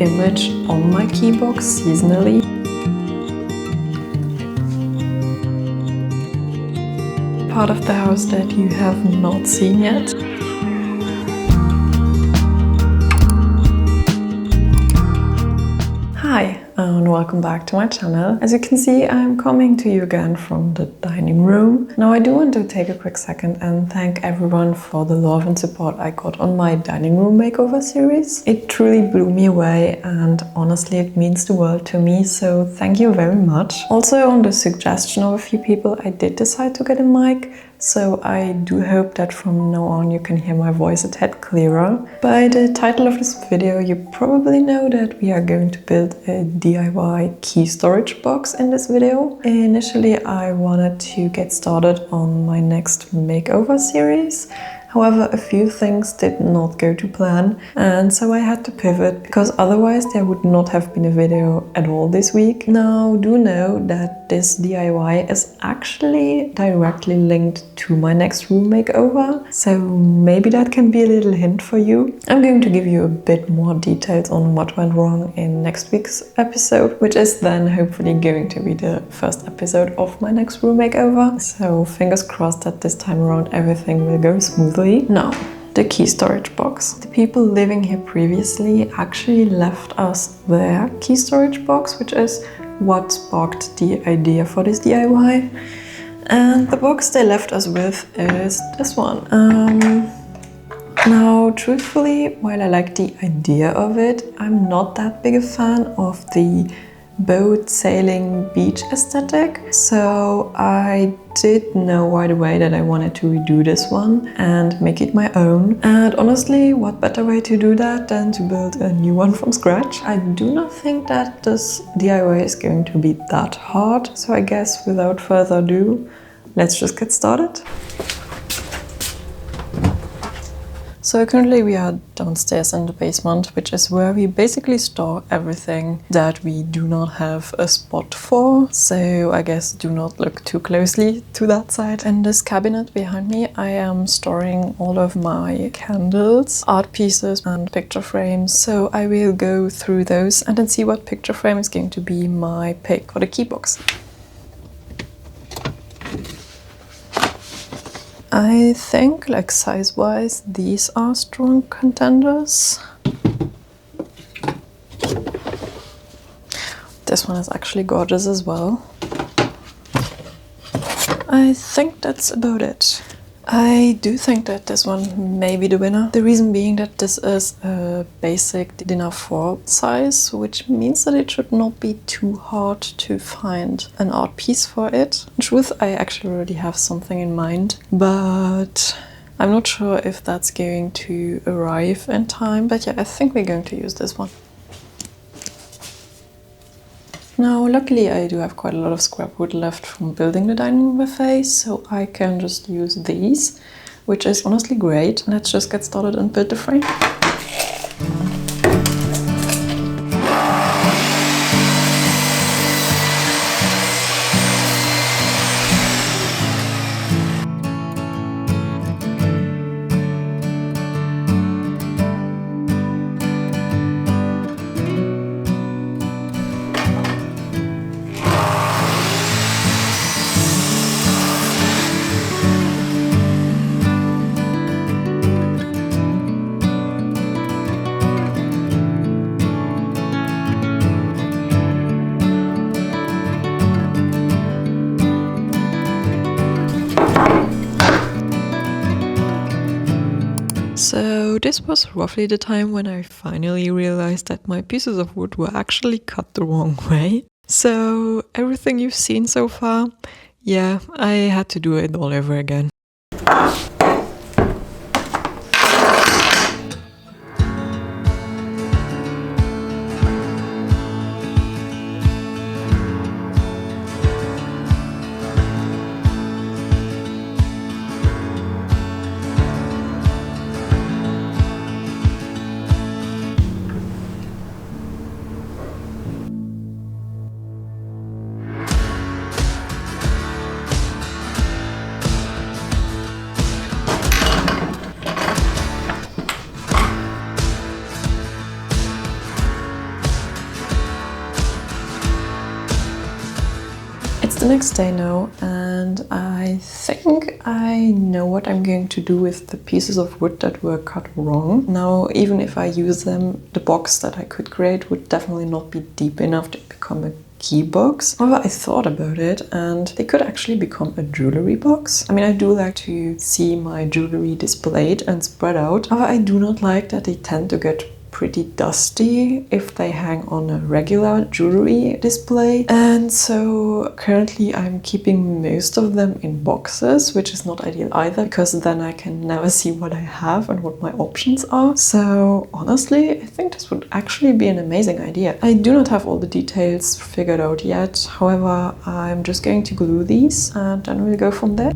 image on my keybox seasonally. Part of the house that you have not seen yet. Hi and welcome back to my channel. As you can see, I'm coming to you again from the dining room. Now I do want to take a quick second and thank everyone for the love and support I got on my dining room makeover series. It truly blew me away and honestly it means the world to me, so thank you very much. Also, on the suggestion of a few people, I did decide to get a mic. So I do hope that from now on you can hear my voice a tad clearer. By the title of this video you probably know that we are going to build a DIY key storage box in this video. Initially I wanted to get started on my next makeover series. However, a few things did not go to plan and so I had to pivot because otherwise there would not have been a video at all this week. Now, do know that this DIY is actually directly linked to my next room makeover, so maybe that can be a little hint for you. I'm going to give you a bit more details on what went wrong in next week's episode, which is then hopefully going to be the first episode of my next room makeover. So fingers crossed that this time around everything will go smoothly. Now, the key storage box. The people living here previously actually left us their key storage box, which is what sparked the idea for this DIY. And the box they left us with is this one. Now, truthfully, while I like the idea of it, I'm not that big a fan of the boat sailing beach aesthetic, so I did know right away that I wanted to redo this one and make it my own. And honestly, what better way to do that than to build a new one from scratch? I do not think that this DIY is going to be that hard, so I guess without further ado, let's just get started. So currently we are downstairs in the basement, which is where we basically store everything that we do not have a spot for. So I guess do not look too closely to that side. In this cabinet behind me, I am storing all of my candles, art pieces and picture frames. So I will go through those and then see what picture frame is going to be my pick for the key box. I think, like size-wise, these are strong contenders. This one is actually gorgeous as well. I think that's about it. I do think that this one may be the winner. The reason being that this is a basic DIN A4 size, which means that it should not be too hard to find an art piece for it. In truth, I actually already have something in mind, but I'm not sure if that's going to arrive in time. But yeah, I think we're going to use this one. Now, luckily I do have quite a lot of scrap wood left from building the dining room buffet, so I can just use these, which is honestly great. Let's just get started and build the frame. So this was roughly the time when I finally realized that my pieces of wood were actually cut the wrong way. So everything you've seen so far, yeah, I had to do it all over again. the next day now, and I think I know what I'm going to do with the pieces of wood that were cut wrong. Now, even if I use them, the box that I could create would definitely not be deep enough to become a key box. However, I thought about it and they could actually become a jewelry box. I mean, I do like to see my jewelry displayed and spread out. However, I do not like that they tend to get pretty dusty if they hang on a regular jewelry display, and so currently I'm keeping most of them in boxes, which is not ideal either, because then I can never see what I have and what my options are. So honestly, I think this would actually be an amazing idea. I do not have all the details figured out yet. However, I'm just going to glue these and then we'll go from there.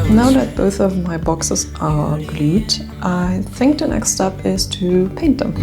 Now that both of my boxes are glued, I think the next step is to paint them.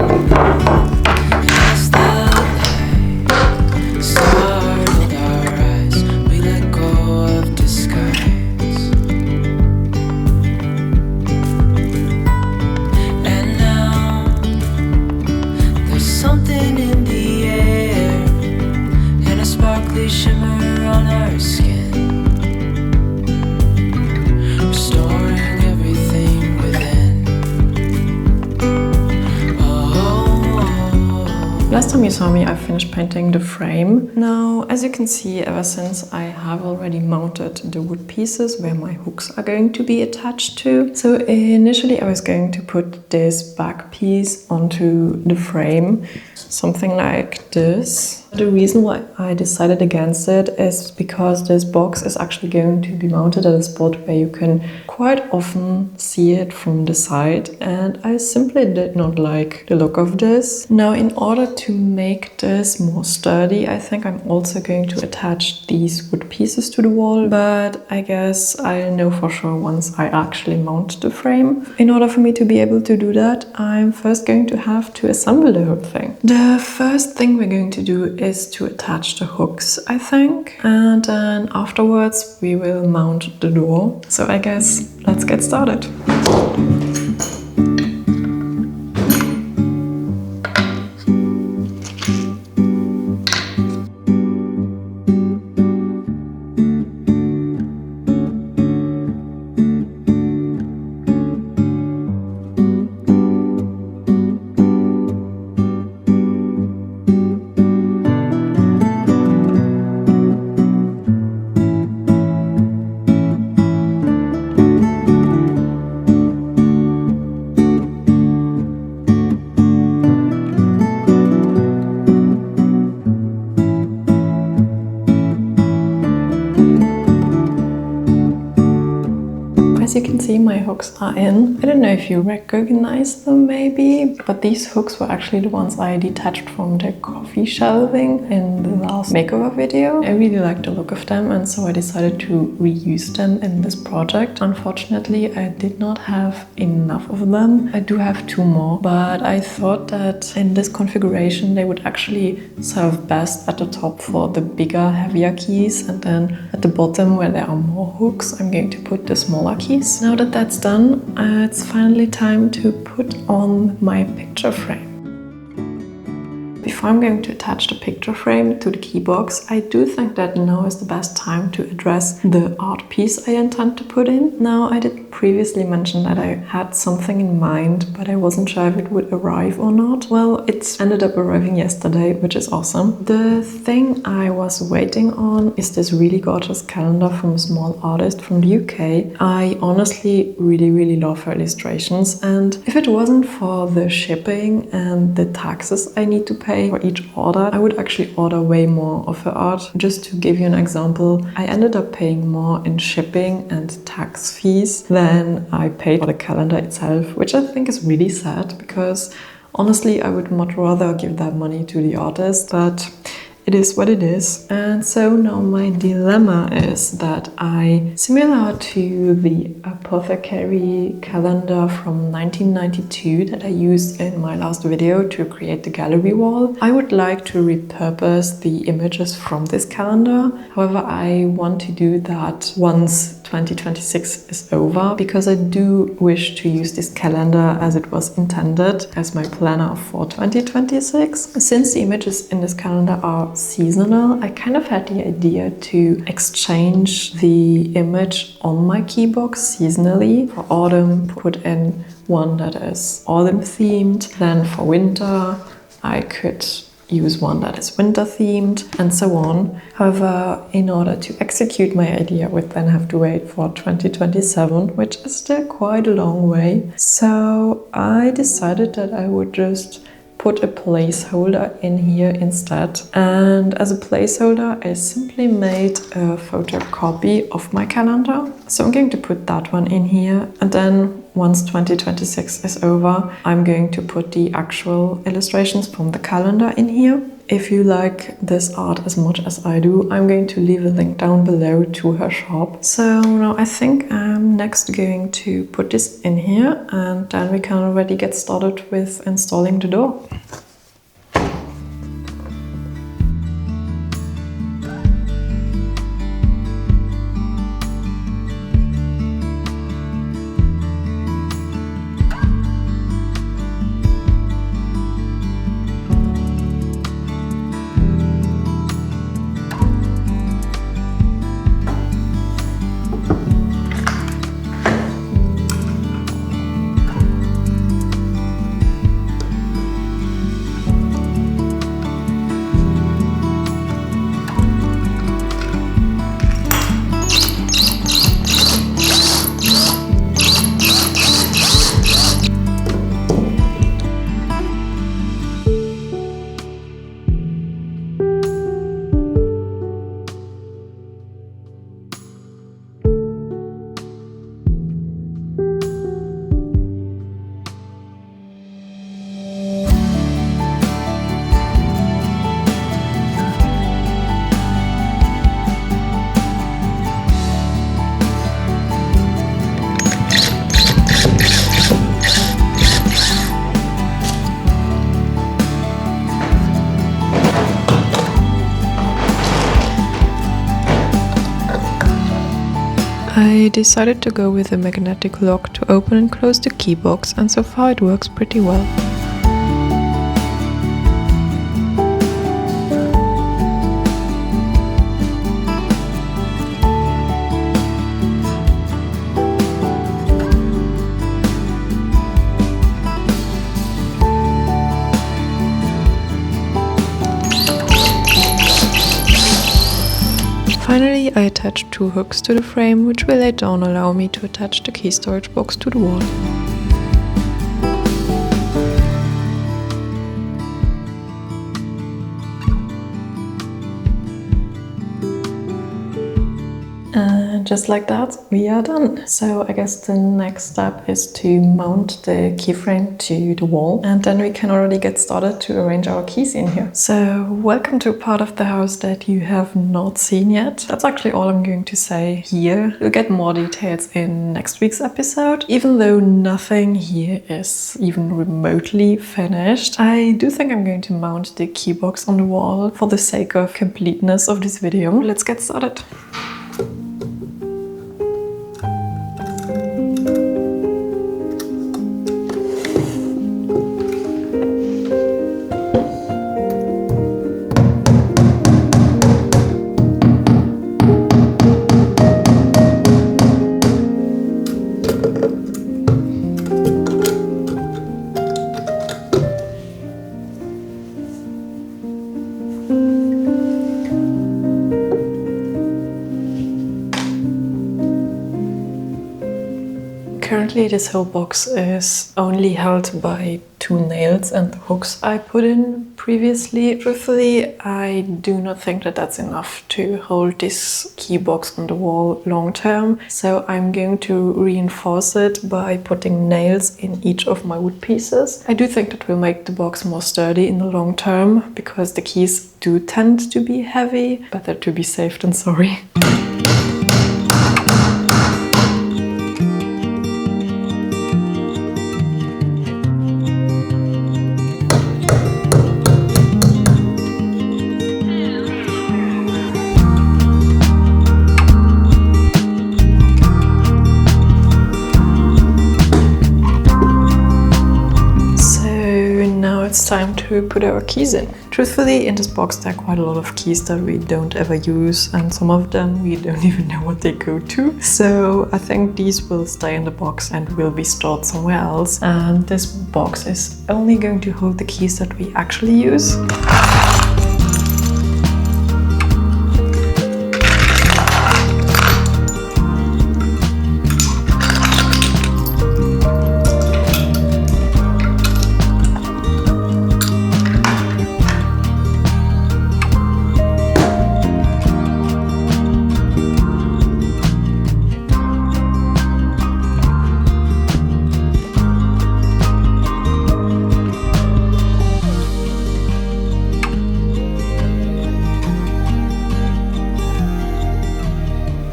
Last time you saw me, I finished painting the frame. Now, as you can see, ever since I have already mounted the wood pieces where my hooks are going to be attached to. So initially I was going to put this back piece onto the frame, something like this. The reason why I decided against it is because this box is actually going to be mounted at a spot where you can quite often see it from the side, and I simply did not like the look of this. Now, in order to make this more sturdy, I think I'm also going to attach these wood pieces to the wall, but I guess I'll know for sure once I actually mount the frame. In order for me to be able to do that, I'm first going to have to assemble the whole thing. The first thing we're going to do is to attach the hooks, I think, and then afterwards we will mount the door. So I guess let's get started. As you can see, my hooks are in. I don't know if you recognize them maybe, but these hooks were actually the ones I detached from the coffee shelving in the last makeover video. I really liked the look of them, and so I decided to reuse them in this project. Unfortunately, I did not have enough of them. I do have 2 more, but I thought that in this configuration they would actually serve best at the top for the bigger, heavier keys, and then at the bottom where there are more hooks, I'm going to put the smaller keys. Now that that's done, it's finally time to put on my picture frame. Before I'm going to attach the picture frame to the key box, I do think that now is the best time to address the art piece I intend to put in. Now, I did previously mention that I had something in mind, but I wasn't sure if it would arrive or not. Well, it ended up arriving yesterday, which is awesome. The thing I was waiting on is this really gorgeous calendar from a small artist from the UK. I honestly really love her illustrations, and if it wasn't for the shipping and the taxes I need to pay for each order, I would actually order way more of her art. Just to give you an example, I ended up paying more in shipping and tax fees than I paid for the calendar itself, which I think is really sad, because honestly I would much rather give that money to the artist, but it is what it is. And so now my dilemma is that similar to the apothecary calendar from 1992 that I used in my last video to create the gallery wall, I would like to repurpose the images from this calendar. However, I want to do that once 2026 is over, because I do wish to use this calendar as it was intended as my planner for 2026. Since the images in this calendar are seasonal, I kind of had the idea to exchange the image on my key box seasonally. For autumn, put in one that is autumn themed. Then for winter, I could use one that is winter themed, and so on. However, in order to execute my idea, I would then have to wait for 2027, which is still quite a long way. So I decided that I would just put a placeholder in here instead. And as a placeholder, I simply made a photocopy of my calendar. So I'm going to put that one in here, and then once 2026 is over, I'm going to put the actual illustrations from the calendar in here. If you like this art as much as I do, I'm going to leave a link down below to her shop. So now I think I'm next going to put this in here, and then we can already get started with installing the door. I decided to go with a magnetic lock to open and close the key box, and so far it works pretty well. Finally, I attached 2 hooks to the frame, which will later on allow me to attach the key storage box to the wall. And just like that, we are done. So I guess the next step is to mount the keyframe to the wall, and then we can already get started to arrange our keys in here. So welcome to a part of the house that you have not seen yet. That's actually all I'm going to say here. You'll get more details in next week's episode. Even though nothing here is even remotely finished, I do think I'm going to mount the key box on the wall for the sake of completeness of this video. Let's get started. Currently this whole box is only held by two nails and the hooks I put in previously. Truthfully, I do not think that that's enough to hold this key box on the wall long term. So I'm going to reinforce it by putting nails in each of my wood pieces. I do think that will make the box more sturdy in the long term because the keys do tend to be heavy. Better to be safe than sorry. It's time to put our keys in. Truthfully, in this box there are quite a lot of keys that we don't ever use, and some of them we don't even know what they go to. So I think these will stay in the box and will be stored somewhere else. And this box is only going to hold the keys that we actually use.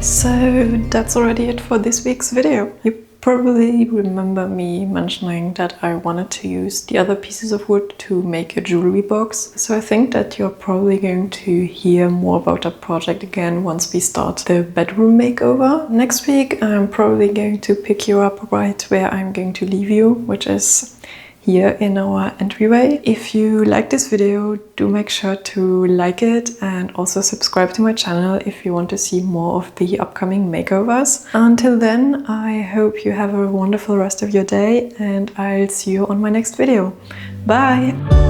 So that's already it for this week's video. You probably remember me mentioning that I wanted to use the other pieces of wood to make a jewelry box. So I think that you're probably going to hear more about that project again once we start the bedroom makeover. Next week I'm probably going to pick you up right where I'm going to leave you, which is here in our entryway. If you like this video, do make sure to like it and also subscribe to my channel if you want to see more of the upcoming makeovers. Until then, I hope you have a wonderful rest of your day and I'll see you on my next video. Bye!